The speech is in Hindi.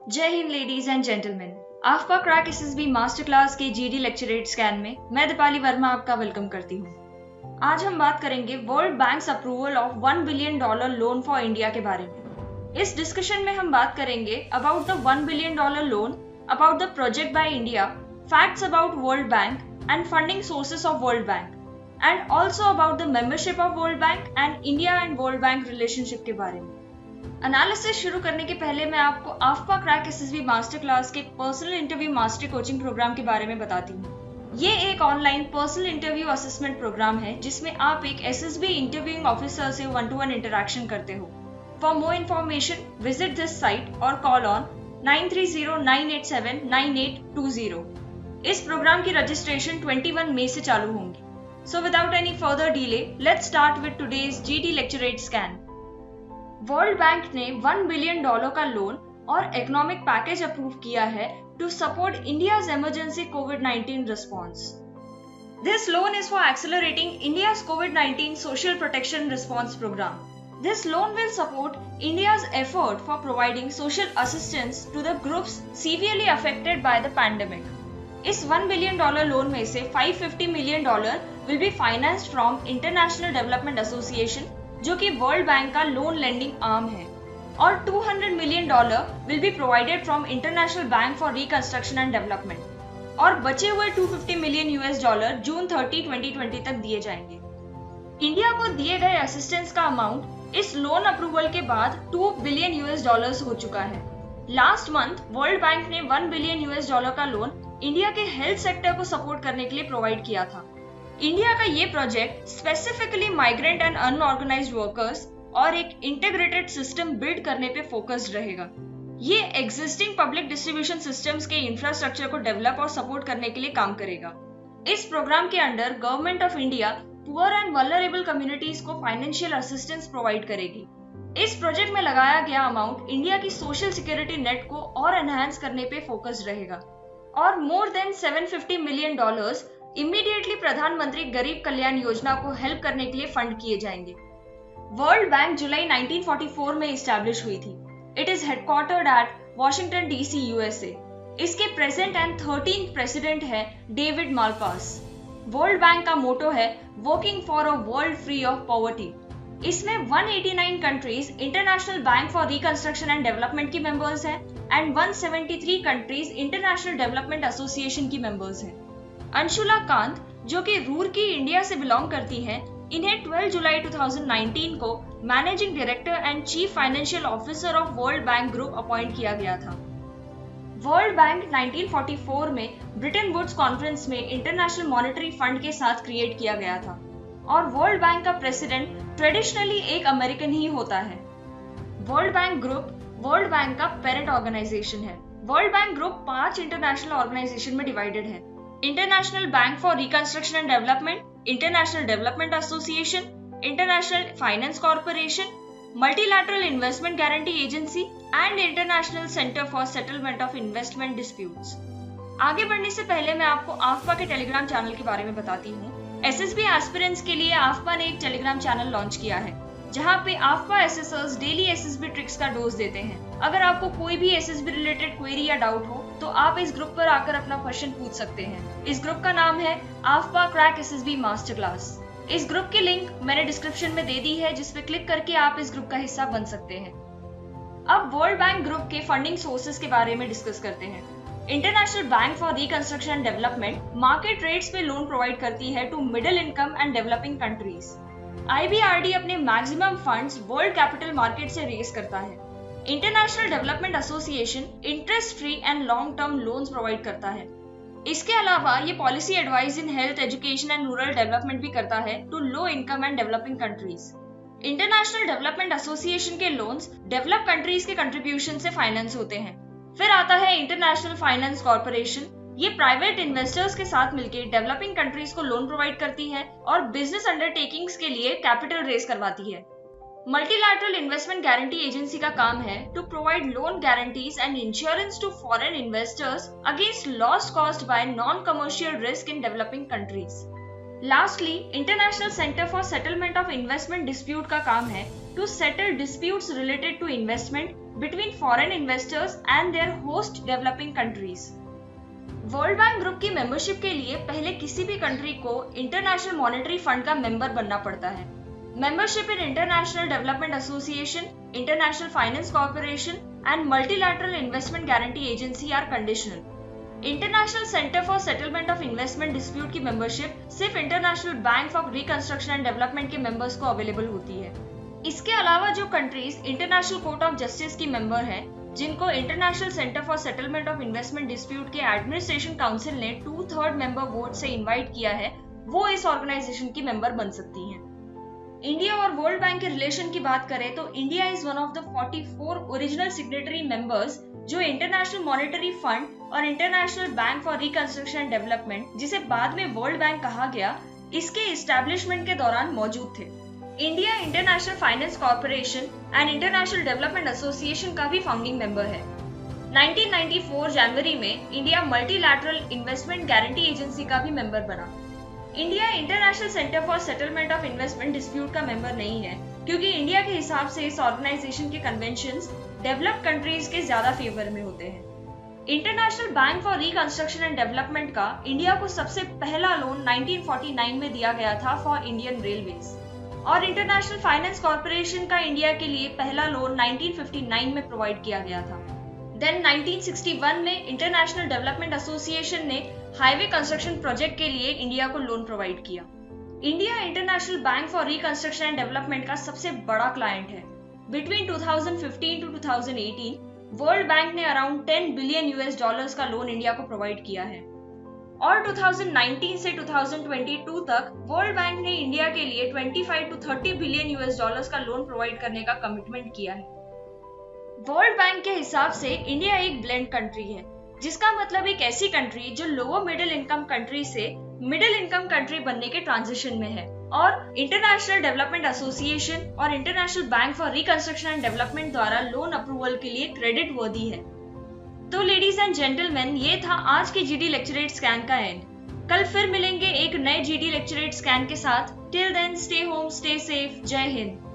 जय हिंद लेडीज एंड जेंटलमैन। आफ्का क्रैक एसएसबी मास्टर क्लास के जीडी लेक्चरेट स्कैन में मैं दीपाली वर्मा आपका वेलकम करती हूँ। आज हम बात करेंगे world banks approval of $1 billion loan for India के बारे में। इस डिस्कशन में हम बात करेंगे about the $1 billion loan, about the project by India, facts about world bank and funding sources of World bank, and also about the membership of World bank and India and world bank relationship के बारे में। एनालिसिस शुरू करने के पहले मैं आपको आफ्का क्रैक एसएसबी मास्टर क्लास के personal interview mastery coaching programme के बारे में बताती हूँ। ये एक online personal interview assessment programme है जिसमें आप एक एसएसबी इंटरव्यूइंग ऑफिसर से 1-to-1 इंटरैक्शन करते हो। For more information visit this site और कॉल ऑन 9309879820। इस प्रोग्राम की रजिस्ट्रेशन 21 मई से चालू होंगी। So without any further delay let's start with today's GD lecturette scan. World bank ने $1 बिलियन का लोन और इकोनॉमिक पैकेज अप्रूव किया है to support India's emergency covid response. This loan is for accelerating India's covid social protection response programme. This loan will support India's effort for providing social assistance to the groups severely affected by the pandemic. इस $1 बिलियन लोन में से $550 million will be financed from international Development association, जो कि वर्ल्ड बैंक का लोन लेंडिंग आर्म है, और $200 million will be provided from international Bank for Reconstruction and development, और बचे हुए $250 मिलियन जून 30, 2020 तक दिए जाएंगे। इंडिया को दिए गए असिस्टेंस का अमाउंट इस लोन अप्रूवल के बाद $2 बिलियन हो चुका है। लास्ट मंथ वर्ल्ड बैंक ने $1 बिलियन का लोन इंडिया के हेल्थ सेक्टर को सपोर्ट करने के लिए प्रोवाइड किया था। इंडिया का ये project specifically migrant and unorganised workers और एक इंटीग्रेटेड सिस्टम बिल्ड करने पे फोकस्ड रहेगा। ये एग्जिस्टिंग पब्लिक डिस्ट्रीब्यूशन सिस्टम्स के इंफ्रास्ट्रक्चर को डेवलप और सपोर्ट करने के लिए काम करेगा। इस प्रोग्राम के under government of India poor and vulnerable communities को फाइनेंशियल असिस्टेंस प्रोवाइड करेगी। इस प्रोजेक्ट में लगाया गया अमाउंट इंडिया की सोशल सिक्योरिटी नेट को और एनहांस करने पे फोकस्ड रहेगा, और मोर देन $750 मिलियन इमीडिएटली प्रधानमंत्री गरीब कल्याण योजना को हेल्प करने के लिए फंड किए जाएंगे। वर्ल्ड बैंक जुलाई 1944 में इस्टेब्लिश हुई थी। It is headquartered at Washington DC, USA. इसके प्रेजेंट एंड 13th प्रेसिडेंट है डेविड मालपास। वर्ल्ड बैंक का मोटो है working for a world free of poverty. इसमें 189 countries International Bank for Reconstruction and Development की मेंबर्स हैं and 173 countries International Development Association की मेंबर्स हैं। अंशुला कांत, जो कि रूरकी इंडिया से बिलोंग करती हैं, इन्हें 12 जुलाई 2019 को managing director and chief financial officer of World Bank Group appoint किया गया था। वर्ल्ड बैंक 1944 में ब्रिटेन वुड्स कॉन्फ्रेंस में इंटरनेशनल मॉनेटरी फंड के साथ क्रिएट किया गया था, और वर्ल्ड बैंक का प्रेसिडेंट ट्रेडिशनली एक अमेरिकन ही होता है। World Bank Group World Bank का पेरेंट ऑर्गेनाइजेशन है। World Bank Group 5 international organisation में डिवाइडेड है: International Bank for Reconstruction and development, international Development Association, International Finance corporation, multilateral Investment Guarantee agency and international Centre for Settlement of investment disputes. आगे बढ़ने से पहले मैं आपको आफ्पा के टेलीग्राम चैनल के बारे में बताती हूँ। एसएसबी एस्पिरेंट्स के लिए आफ्पा ने एक टेलीग्राम चैनल लॉन्च किया है, जहाँ पे आफ्पा एसेसर्स डेली एसएसबी ट्रिक्स का डोज देते हैं। अगर आपको कोई भी एसएसबी रिलेटेड क्वेरी या डाउट हो तो आप इस ग्रुप पर आकर अपना क्वेश्चन पूछ सकते हैं। इस ग्रुप का नाम है आफ्पा क्रैक एसएसबी मास्टर क्लास। इस ग्रुप की लिंक मैंने डिस्क्रिप्शन में दे दी है, जिस पे क्लिक करके आप इस ग्रुप का हिस्सा बन सकते हैं। अब वर्ल्ड बैंक ग्रुप के फंडिंग सोर्सेज के बारे में डिस्कस करते हैं। International Bank for Reconstruction and Development market rates पे लोन प्रोवाइड करती है to middle income and developing countries. IBRD अपने maximum funds world capital market से रेज करता है। International Development Association interest free and long term loans provide करता है। इसके अलावा ये policy advice in health, education and rural development भी करता है to low income and developing countries. International Development Association के लोन्स डेवलप कंट्रीज के कंट्रीब्यूशन से फाइनेंस होते हैं। फिर आता है इंटरनेशनल फाइनेंस कॉर्पोरेशन। ये प्राइवेट इन्वेस्टर्स के साथ मिलकर डेवलपिंग कंट्रीज को लोन प्रोवाइड करती है और बिजनेस अंडरटेकिंग्स के लिए कैपिटल रेज करवाती है। मल्टीलैटरल इन्वेस्टमेंट गारंटी एजेंसी का काम है to provide loan guarantees and insurance to foreign investors against loss caused by non commercial risk in developing countries. Lastly, International Centre for Settlement of Investment Dispute का काम है to settle disputes related to investment, between foreign investors and their host developing countries. World Bank Group की मेंबरशिप के लिए पहले किसी भी कंट्री को इंटरनेशनल मॉनेटरी फंड का मेंबर बनना पड़ता है। Membership in international Development Association, International Finance Corporation and Multilateral Investment Guarantee Agency are conditional. International Centre for Settlement of Investment Dispute की मेंबरशिप सिर्फ International Bank for Reconstruction and Development के मेंबर्स को अवेलेबल होती है। इसके अलावा जो countries International Court of Justice की मेंबर हैं, जिनको International Centre for Settlement of Investment Dispute के एडमिनिस्ट्रेशन काउंसिल ने 2/3 मेंबर वोट से इनवाइट किया है, वो इस ऑर्गेनाइजेशन की मेंबर बन सकती हैं। इंडिया और वर्ल्ड बैंक के रिलेशन की बात करें तो India is one of the 44 original signatory members जो इंटरनेशनल मॉनेटरी फंड और international Bank for Reconstruction and development, जिसे बाद में वर्ल्ड बैंक कहा गया, इसके एस्टैब्लिशमेंट के दौरान मौजूद थे। India international Finance Corporation and international Development association का भी फाउंडिंग मेंबर है। 1994 जनवरी में India multilateral Investment Guarantee agency का भी मेंबर बना। India international Centre for Settlement of Investment Dispute का मेंबर नहीं है, क्योंकि इंडिया के हिसाब से इस ऑर्गेनाइजेशन के कन्वेंशंस डेवलप्ड कंट्रीज के ज्यादा फेवर में होते हैं। International Bank for Reconstruction and development का इंडिया को सबसे पहला लोन 1949 में दिया गया था फॉर इंडियन रेलवेज, और इंटरनेशनल फाइनेंस कॉर्पोरेशन का इंडिया के लिए पहला लोन 1959 में प्रोवाइड किया गया था। देन 1961 में इंटरनेशनल डेवलपमेंट एसोसिएशन ने हाईवे कंस्ट्रक्शन प्रोजेक्ट के लिए इंडिया को लोन प्रोवाइड किया। India international Bank for Reconstruction and development का सबसे बड़ा क्लाइंट है। बिटवीन 2015 टू 2018 वर्ल्ड बैंक ने अराउंड $10 बिलियन का लोन इंडिया को प्रोवाइड किया है, और 2019 से 2022 तक वर्ल्ड बैंक ने इंडिया के लिए 25 टू 30 बिलियन का लोन प्रोवाइड करने का कमिटमेंट किया है। वर्ल्ड बैंक के हिसाब से इंडिया एक ब्लेंड कंट्री है, जिसका मतलब एक ऐसी कंट्री जो लोअर मिडिल इनकम कंट्री से मिडिल इनकम कंट्री बनने के ट्रांजिशन में है, और इंटरनेशनल डेवलपमेंट एसोसिएशन और international Bank for Reconstruction and development द्वारा लोन अप्रूवल के लिए क्रेडिट वर्दी है। तो लेडीज एंड जेंटलमैन, ये था आज के जीडी लेक्चरेट स्कैन का एंड। कल फिर मिलेंगे एक नए जीडी लेक्चरेट स्कैन के साथ। Till then stay home, stay safe, जय हिंद।